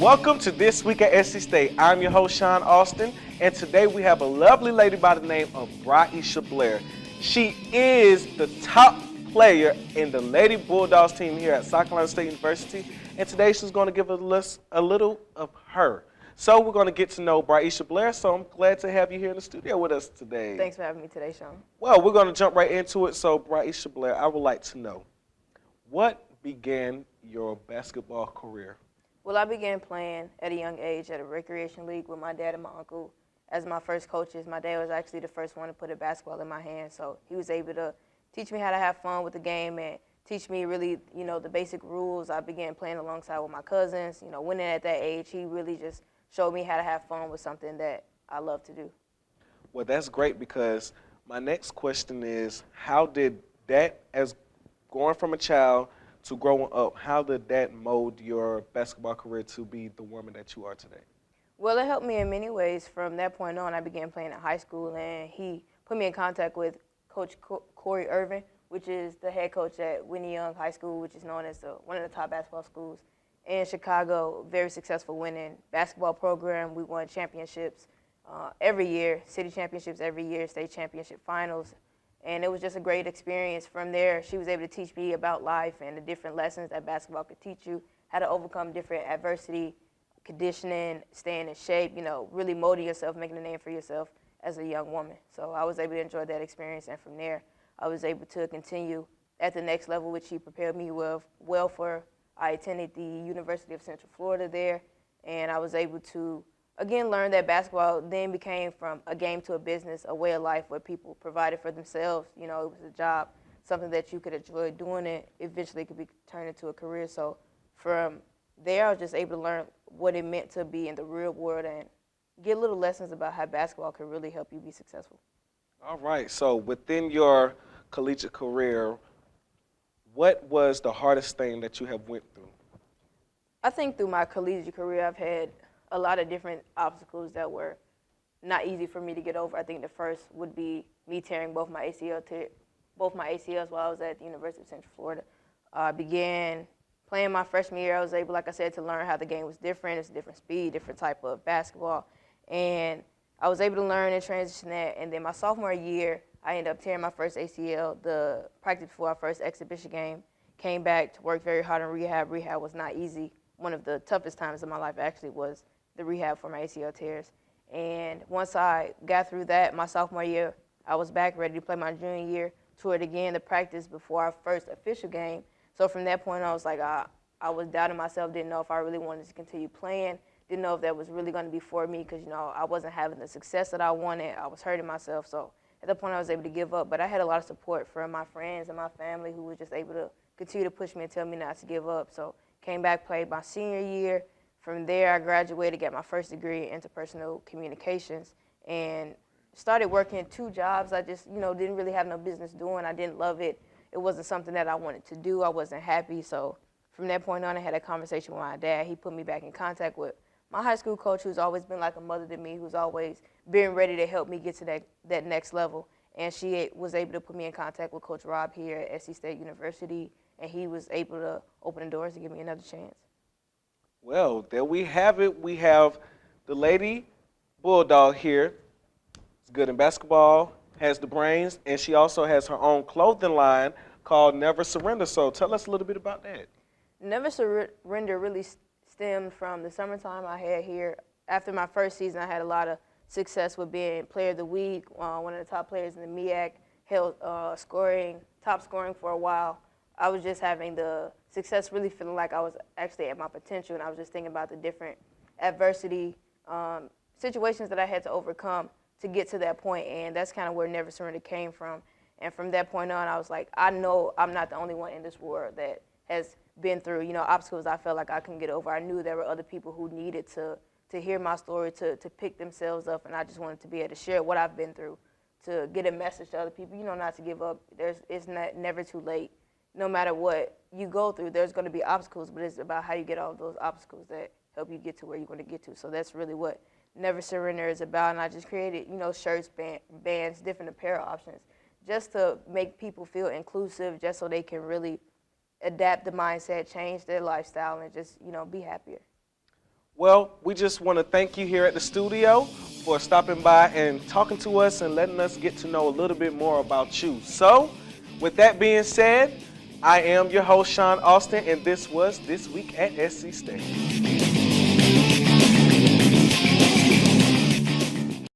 Welcome to This Week at SC State. I'm your host, Shawn Austin, and today we have a lovely lady by the name of Blair. She is the top player in the Lady Bulldogs team here at South Carolina State University, and today she's going to give us a little of her. So we're going to get to know Blair, so I'm glad to have you here in the studio with us today. Thanks for having me today, Shawn. Well, we're going to jump right into it. So Blair, I would like to know, what began your basketball career? Well, I began playing at a young age at a recreation league with my dad and my uncle as my first coaches. My dad was actually the first one to put a basketball in my hand, so he was able to teach me how to have fun with the game and teach me really, the basic rules. I began playing alongside with my cousins. Winning at that age, he really just showed me how to have fun with something that I love to do. Well, that's great, because my next question is, how did that, as going from a child to growing up, how did that mold your basketball career to be the woman that you are today? Well, it helped me in many ways. From that point on, I began playing at high school, and he put me in contact with Coach Corey Irvin, which is the head coach at Whitney Young High School, which is known as one of the top basketball schools in Chicago. Very successful winning basketball program. We won championships every year, city championships every year, state championship finals. And it was just a great experience. From there, she was able to teach me about life and the different lessons that basketball could teach you, how to overcome different adversity, conditioning, staying in shape, really molding yourself, making a name for yourself as a young woman. So I was able to enjoy that experience, and from there, I was able to continue at the next level, which she prepared me well for. I attended the University of Central Florida there, and I was able to again, learned that basketball then became from a game to a business, a way of life where people provided for themselves. It was a job, something that you could enjoy doing, it eventually could be turned into a career. So from there, I was just able to learn what it meant to be in the real world and get little lessons about how basketball could really help you be successful. All right, so within your collegiate career, what was the hardest thing that you have went through? I think through my collegiate career, I've had a lot of different obstacles that were not easy for me to get over. I think the first would be me tearing both my ACLs while I was at the University of Central Florida. I began playing my freshman year. I was able, like I said, to learn how the game was different. It's a different speed, different type of basketball. And I was able to learn and transition that. And then my sophomore year, I ended up tearing my first ACL, the practice before our first exhibition game. Came back to work very hard on rehab. Rehab was not easy. One of the toughest times of my life actually was the rehab for my ACL tears. And once I got through that, my sophomore year, I was back ready to play my junior year, toured again to practice before our first official game. So from that point on, I was like, I was doubting myself, didn't know if I really wanted to continue playing, didn't know if that was really going to be for me because, I wasn't having the success that I wanted. I was hurting myself. So at that point, I was able to give up. But I had a lot of support from my friends and my family who were just able to continue to push me and tell me not to give up. So came back, played my senior year. From there, I graduated, got my first degree in interpersonal communications, and started working 2 jobs I just, didn't really have no business doing. I didn't love it. It wasn't something that I wanted to do. I wasn't happy. So from that point on, I had a conversation with my dad. He put me back in contact with my high school coach, who's always been like a mother to me, who's always been ready to help me get to that next level. And she was able to put me in contact with Coach Rob here at SC State University, and he was able to open the doors to give me another chance. Well, there we have it. We have the Lady Bulldog here. It's good in basketball, has the brains, and she also has her own clothing line called Never Surrender. So tell us a little bit about that. Never Surrender really stemmed from the summertime I had here. After my first season, I had a lot of success with being Player of the Week, one of the top players in the MEAC, held top scoring for a while. I was just having the success, really feeling like I was actually at my potential, and I was just thinking about the different adversity situations that I had to overcome to get to that point, and that's kind of where Never Surrender came from. And from that point on, I was like, I know I'm not the only one in this world that has been through, obstacles I felt like I couldn't get over. I knew there were other people who needed to hear my story, to pick themselves up, and I just wanted to be able to share what I've been through, to get a message to other people, not to give up. It's never too late. No matter what you go through, there's going to be obstacles, but it's about how you get all those obstacles that help you get to where you're going to get to. So that's really what Never Surrender is about. And I just created, shirts, bands, different apparel options, just to make people feel inclusive, just so they can really adapt the mindset, change their lifestyle, and just, be happier. Well, we just want to thank you here at the studio for stopping by and talking to us and letting us get to know a little bit more about you. So, with that being said, I am your host, Shawn Austin, and this was This Week at SC State.